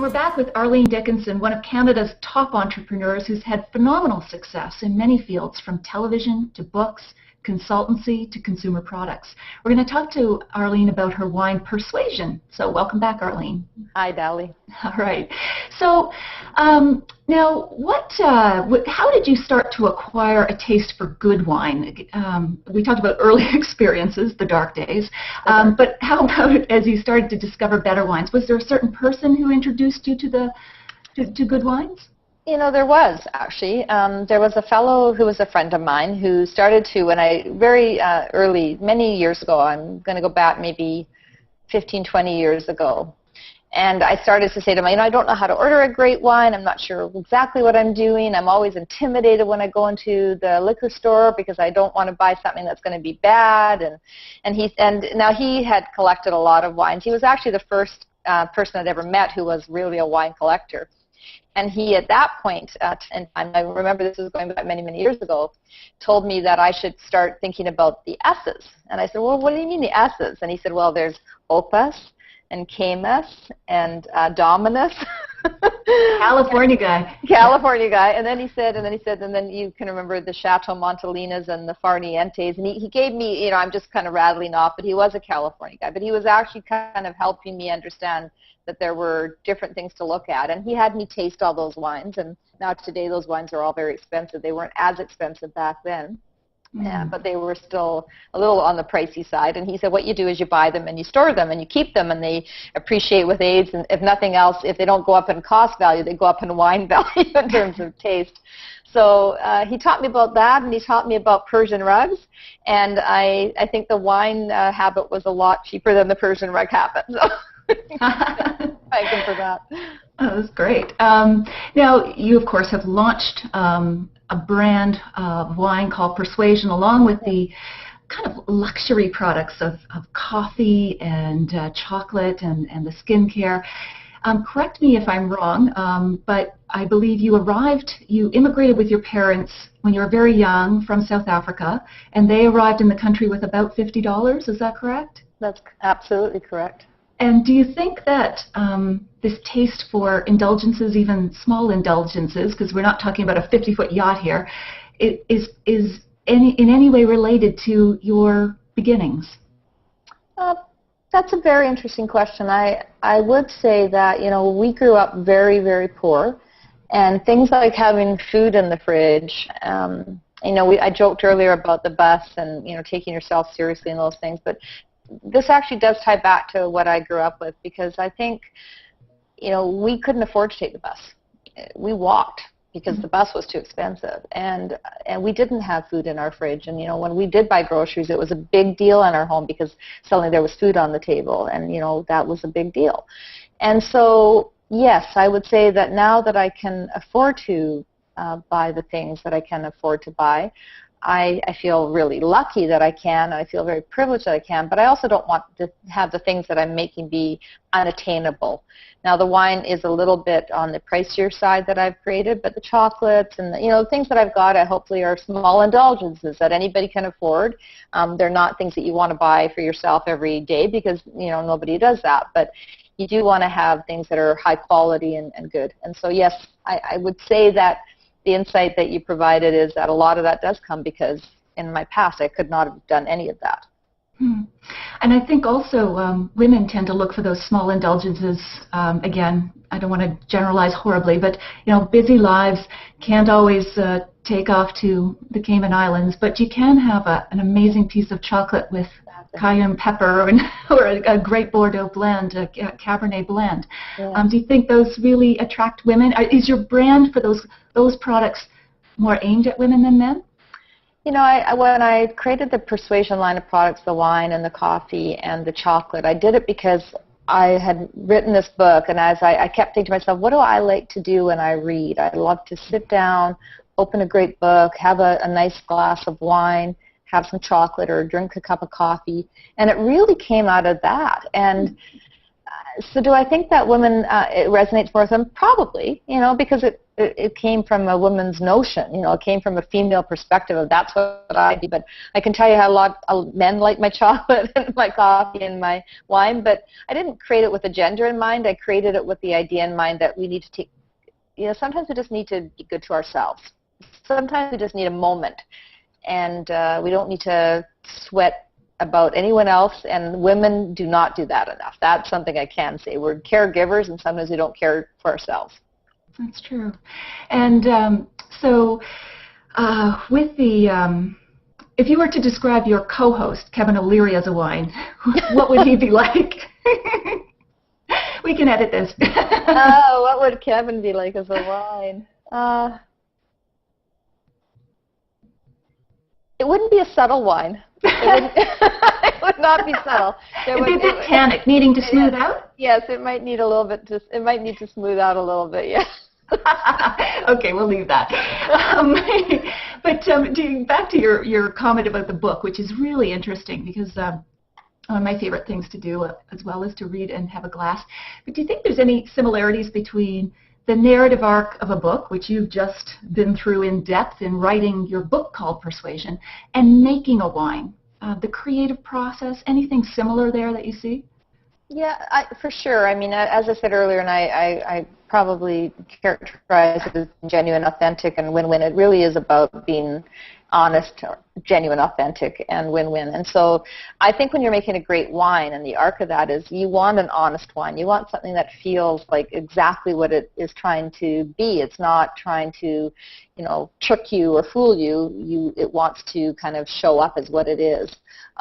we're back with Arlene Dickinson, one of Canada's top entrepreneurs who's had phenomenal success in many fields, from television to books, consultancy to consumer products. We're going to talk to Arlene about her wine persuasion. So welcome back, Arlene. Hi, Dally. All right. So now, how did you start to acquire a taste for good wine? We talked about early experiences, the dark days, but how about as you started to discover better wines? Was there a certain person who introduced you to good wines? You know, there was actually. There was a fellow who was a friend of mine who started to, when I very early, many years ago, I'm going to go back maybe 15, 20 years ago, and I started to say to him, I don't know how to order a great wine. I'm not sure exactly what I'm doing. I'm always intimidated when I go into the liquor store because I don't want to buy something that's going to be bad. And now he had collected a lot of wines. He was actually the first person I'd ever met who was really a wine collector. And he, at that point in time, I remember this was going back many, many years ago, told me that I should start thinking about the S's. And I said, well, what do you mean the S's? And he said, well, there's Opus and Camus and Dominus. California guy. California guy. And then he said, and then you can remember the Chateau Montalinas and the Farnientes. And he gave me, I'm just kind of rattling off, but he was a California guy. But he was actually kind of helping me understand that there were different things to look at. And he had me taste all those wines. And now today those wines are all very expensive. They weren't as expensive back then. Yeah, but they were still a little on the pricey side. And he said, what you do is you buy them and you store them and you keep them, and they appreciate with age. And if nothing else, if they don't go up in cost value, they go up in wine value in terms of taste. So he taught me about that, and he taught me about Persian rugs. And I think the wine habit was a lot cheaper than the Persian rug habit. So thank him for that. Oh, that's great. Now, you, of course, have launched a brand of wine called Persuasion, along with the kind of luxury products of coffee and chocolate and the skincare. Correct me if I'm wrong, but I believe you immigrated with your parents when you were very young from South Africa, and they arrived in the country with about $50. Is that correct? That's absolutely correct. And do you think that this taste for indulgences, even small indulgences, because we're not talking about a 50-foot yacht here, is in any way related to your beginnings? That's a very interesting question. I would say that, we grew up very, very poor, and things like having food in the fridge, I joked earlier about the bus and, taking yourself seriously and those things, but this actually does tie back to what I grew up with, because I think, we couldn't afford to take the bus. We walked because the bus was too expensive, and we didn't have food in our fridge. And, when we did buy groceries, it was a big deal in our home because suddenly there was food on the table, and, that was a big deal. And so, yes, I would say that now that I can afford to buy the things that I can afford to buy, I feel really lucky that I can. I feel very privileged that I can, but I also don't want to have the things that I'm making be unattainable. Now, the wine is a little bit on the pricier side that I've created, but the chocolates and the things that I've got, I hopefully are small indulgences that anybody can afford. They're not things that you want to buy for yourself every day because nobody does that, but you do want to have things that are high quality and good. And so, yes, I would say that the insight that you provided is that a lot of that does come because in my past I could not have done any of that. And I think also women tend to look for those small indulgences. Again, I don't want to generalize horribly, but busy lives can't always take off to the Cayman Islands, but you can have an amazing piece of chocolate with cayenne pepper or a great Bordeaux blend, a Cabernet blend. Yeah. Do you think those really attract women? Is your brand for those products more aimed at women than men? When I created the Persuasion line of products, the wine and the coffee and the chocolate, I did it because I had written this book, and as I kept thinking to myself, what do I like to do when I read? I love to sit down, open a great book, have a nice glass of wine, have some chocolate or drink a cup of coffee, and it really came out of that. And so do I think that women, it resonates more with them? Probably, because it came from a woman's notion. It came from a female perspective of that's what I do. But I can tell you how a lot of men like my chocolate and my coffee and my wine, but I didn't create it with a gender in mind. I created it with the idea in mind that we need to take, sometimes we just need to be good to ourselves. Sometimes we just need a moment, and we don't need to sweat about anyone else, and women do not do that enough. That's something I can say. We're caregivers, and sometimes we don't care for ourselves. That's true. And so with the, if you were to describe your co-host, Kevin O'Leary, as a wine, what would he be like? We can edit this. Oh, what would Kevin be like as a wine? It wouldn't be a subtle wine. It would not be subtle. It'd be a bit tannic, needing to smooth out? Yes, it might need a little bit. It might need to smooth out a little bit, yes. Okay, we'll leave that. But back to your comment about the book, which is really interesting, because one of my favorite things to do as well is to read and have a glass. But do you think there's any similarities between the narrative arc of a book, which you've just been through in depth in writing your book called Persuasion, and making a wine? The creative process, anything similar there that you see? Yeah, for sure. I mean, as I said earlier, and I probably characterize it as genuine, authentic, and win-win. It really is about being honest, genuine, authentic, and win-win. And so I think when you're making a great wine, and the arc of that is you want an honest wine. You want something that feels like exactly what it is trying to be. It's not trying to, trick you or fool you. It wants to kind of show up as what it is.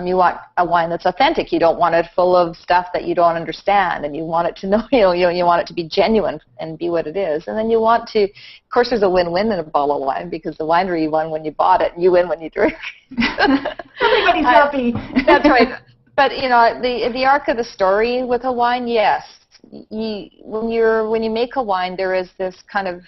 You want a wine that's authentic. You don't want it full of stuff that you don't understand, and you want it to know, you want it to be genuine and be what it is. And then you want to, of course, there's a win-win in a bottle of wine, because the winery won when you bought it, and you win when you drink. Everybody's happy. That's right. But the arc of the story with a wine, yes. When you make a wine, there is this kind of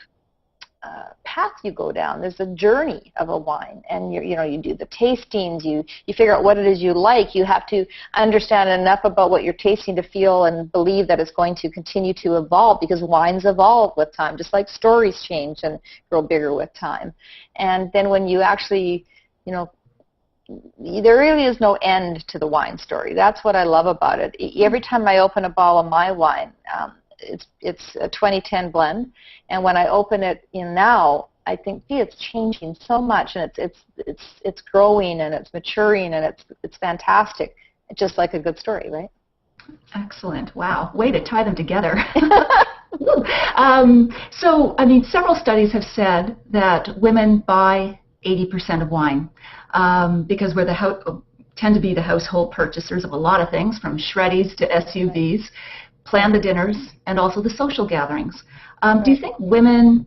path you go down. There's a journey of a wine, and you do the tastings. You figure out what it is you like. You have to understand enough about what you're tasting to feel and believe that it's going to continue to evolve, because wines evolve with time, just like stories change and grow bigger with time. And then when you actually, there really is no end to the wine story. That's what I love about it. Every time I open a bottle of my wine, it's a 2010 blend, and when I open it in now, I think, gee, it's changing so much, and it's growing, and it's maturing, and it's fantastic. It's just like a good story, right? Excellent. Wow. Way to tie them together. So, I mean, several studies have said that women buy 80% of wine because we're tend to be the household purchasers of a lot of things, from shreddies to SUVs, plan the dinners, and also the social gatherings. Do you think women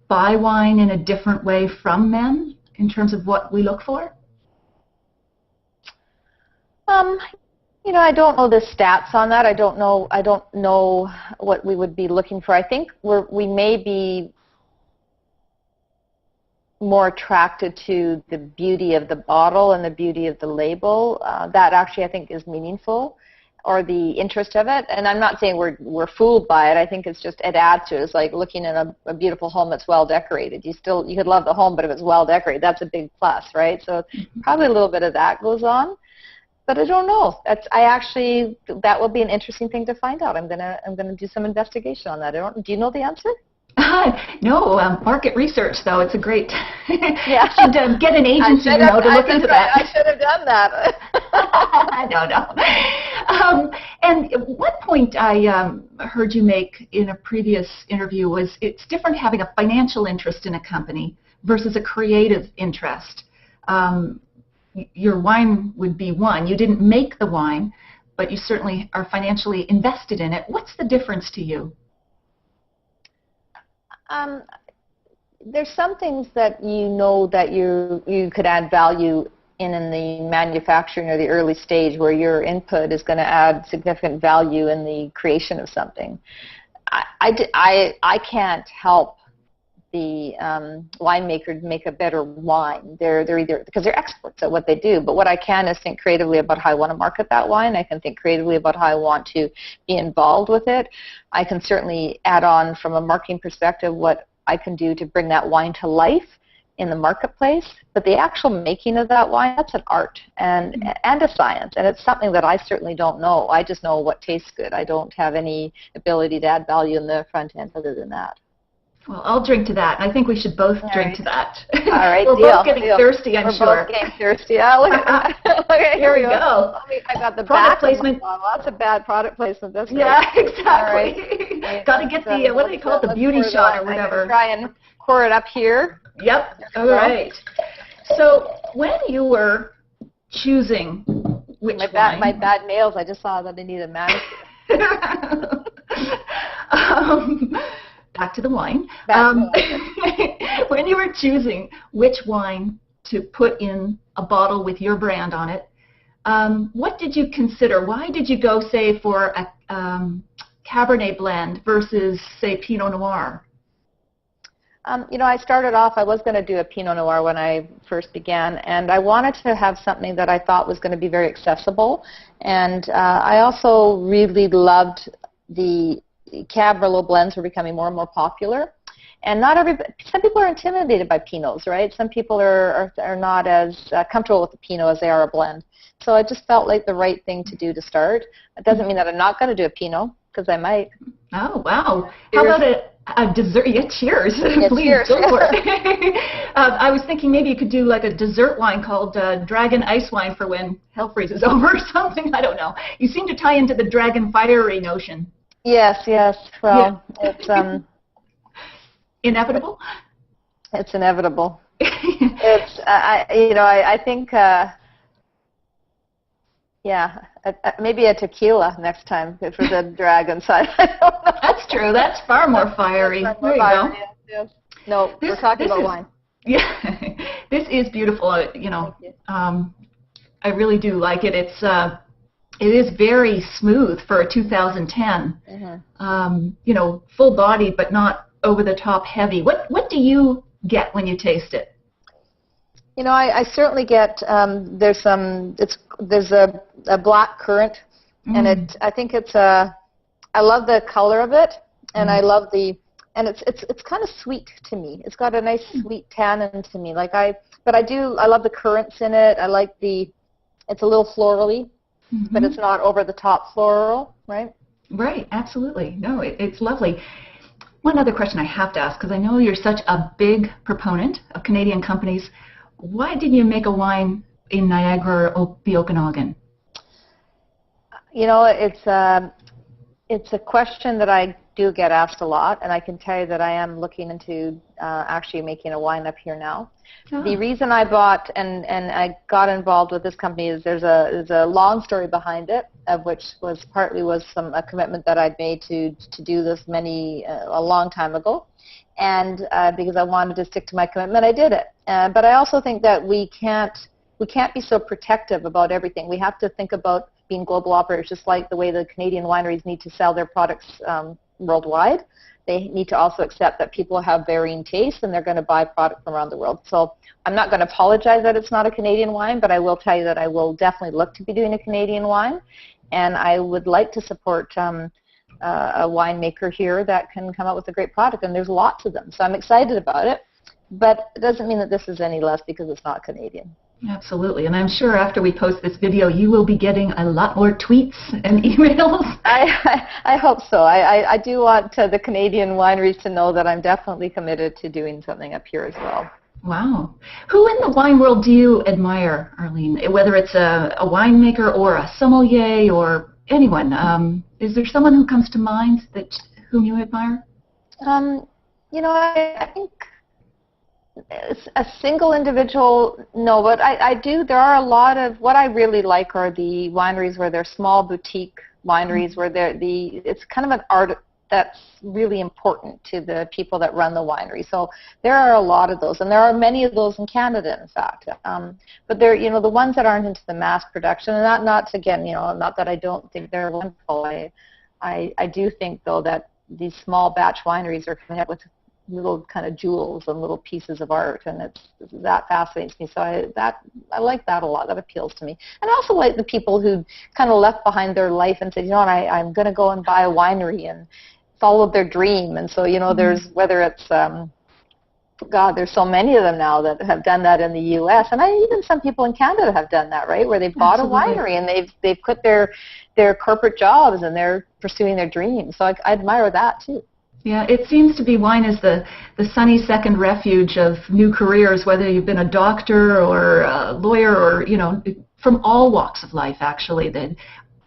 buy wine in a different way from men in terms of what we look for? I don't know the stats on that. I don't know what we would be looking for. I think we may be more attracted to the beauty of the bottle and the beauty of the label. That actually, I think, is meaningful, or the interest of it. And I'm not saying we're fooled by it. I think it's just, it adds to it. It's like looking at a beautiful home that's well decorated. You could love the home, but if it's well decorated, that's a big plus, right? So probably a little bit of that goes on. But I don't know. That will be an interesting thing to find out. I'm gonna do some investigation on that. Do you know the answer? No, market research, though. It's a great. Yeah. Should get an agency to look into that. I should have done that. No. And at one point I heard you make in a previous interview was it's different having a financial interest in a company versus a creative interest. Your wine would be one. You didn't make the wine, but you certainly are financially invested in it. What's the difference to you? There's some things that that you could add value in the manufacturing or the early stage, where your input is going to add significant value in the creation of something. I can't help the winemaker make a better wine. They're either, because they're experts at what they do, but what I can is think creatively about how I want to market that wine. I can think creatively about how I want to be involved with it. I can certainly add on from a marketing perspective what I can do to bring that wine to life in the marketplace. But the actual making of that wine, that's an art and a science, and it's something that I certainly don't know. I just know what tastes good. I don't have any ability to add value in the front end other than that. Well, I'll drink to that. I think we should both drink to that. All right, We're both getting thirsty, I'm sure. We're both getting thirsty. Oh, look at that. Okay, here we go. I got the product placement. Lots of bad product placement. That's great. Yeah, exactly. Right. Got to get the, what do they call it, the beauty shot or whatever. Try and pour it up here. Yep. All right. So when you were choosing which wine. My bad nails, I just saw that they need a manicure. Back to the wine. When you were choosing which wine to put in a bottle with your brand on it, what did you consider? Why did you go, say, for a Cabernet blend versus, say, Pinot Noir? I started off, I was going to do a Pinot Noir when I first began, and I wanted to have something that I thought was going to be very accessible. And I also really loved the Cab Merlot blends were becoming more and more popular. And some people are intimidated by Pinots, right? Some people are not as comfortable with the Pinot as they are a blend. So I just felt like the right thing to do to start. It doesn't mean that I'm not going to do a Pinot, because I might. Oh, wow. How about a dessert? Yeah, cheers. Yeah, please, cheers. Go for it. I was thinking maybe you could do like a dessert wine called Dragon Ice Wine for when hell freezes over or something. I don't know. You seem to tie into the dragon fiery notion. Yes. Well, yeah. It's inevitable. It's inevitable. It's I think maybe a tequila next time for the dragon side. That's true. That's far more fiery. There you go. Yes. No, we're talking about wine. Yeah, this is beautiful. I really do like it. It is very smooth for a 2010. Full bodied but not over the top heavy. What do you get when you taste it? I certainly get there's a black currant, and I think I love the color of it, and I love it's kind of sweet to me. It's got a nice sweet tannin to me. I love the currants in it. I like it's a little florally. But it's not over the top floral, right? Right, absolutely. No, it's lovely. One other question I have to ask, because I know you're such a big proponent of Canadian companies. Why didn't you make a wine in Niagara or the Okanagan? It's a question that I do get asked a lot, and I can tell you that I am looking into actually making a wine up here now. Oh. The reason I bought and I got involved with this company is there's a long story behind it, of which was partly a commitment that I'd made to do this a long time ago, and because I wanted to stick to my commitment, I did it. But I also think that we can't be so protective about everything. We have to think about being global operators, just like the way the Canadian wineries need to sell their products worldwide. They need to also accept that people have varying tastes and they're going to buy product from around the world. So I'm not going to apologize that it's not a Canadian wine, but I will tell you that I will definitely look to be doing a Canadian wine, and I would like to support a winemaker here that can come out with a great product, and there's lots of them. So I'm excited about it, but it doesn't mean that this is any less because it's not Canadian. Absolutely, and I'm sure after we post this video, you will be getting a lot more tweets and emails. I hope so. I do want the Canadian wineries to know that I'm definitely committed to doing something up here as well. Wow. Who in the wine world do you admire, Arlene? Whether it's a winemaker or a sommelier or anyone, is there someone who comes to mind whom you admire? I think a single individual, no, but I do. There are a lot of, what I really like are the wineries where they're small boutique wineries where it's kind of an art that's really important to the people that run the winery. So there are a lot of those, and there are many of those in Canada, in fact. But they're, the ones that aren't into the mass production, and not that I don't think they're wonderful. I do think though that these small batch wineries are coming up with little kind of jewels and little pieces of art, and that fascinates me. So I like that a lot. That appeals to me. And I also like the people who kind of left behind their life and said, I'm going to go and buy a winery, and followed their dream. And so there's, whether it's God, there's so many of them now that have done that in the U.S. and even some people in Canada have done that, right? Where they've bought Absolutely. a winery and they've quit their corporate jobs and they're pursuing their dreams. So I admire that too. Yeah, it seems to be wine is the sunny second refuge of new careers, whether you've been a doctor or a lawyer or, from all walks of life, actually. The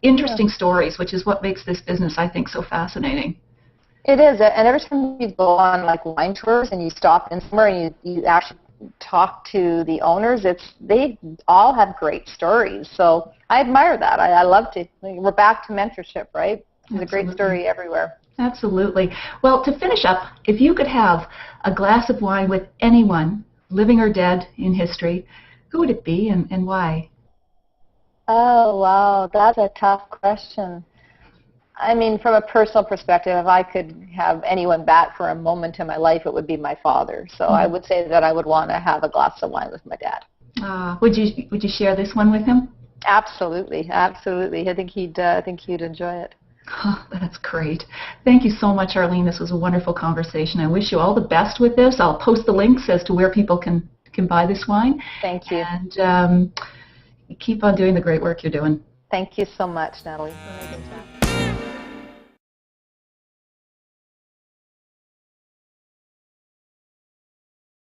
interesting stories, which is what makes this business, I think, so fascinating. It is, and every time you go on like wine tours and you stop in somewhere and you actually talk to the owners, they all have great stories. So I admire that. I love to. We're back to mentorship, right? There's a great story everywhere. Absolutely. Well, to finish up, if you could have a glass of wine with anyone, living or dead, in history, who would it be and why? Oh, wow, that's a tough question. I mean, from a personal perspective, if I could have anyone back for a moment in my life, it would be my father. So I would say that I would want to have a glass of wine with my dad. Would you share this one with him? Absolutely, absolutely. I think he'd enjoy it. Oh, that's great. Thank you so much, Arlene. This was a wonderful conversation. I wish you all the best with this. I'll post the links as to where people can buy this wine. Thank you. And keep on doing the great work you're doing. Thank you so much, Natalie.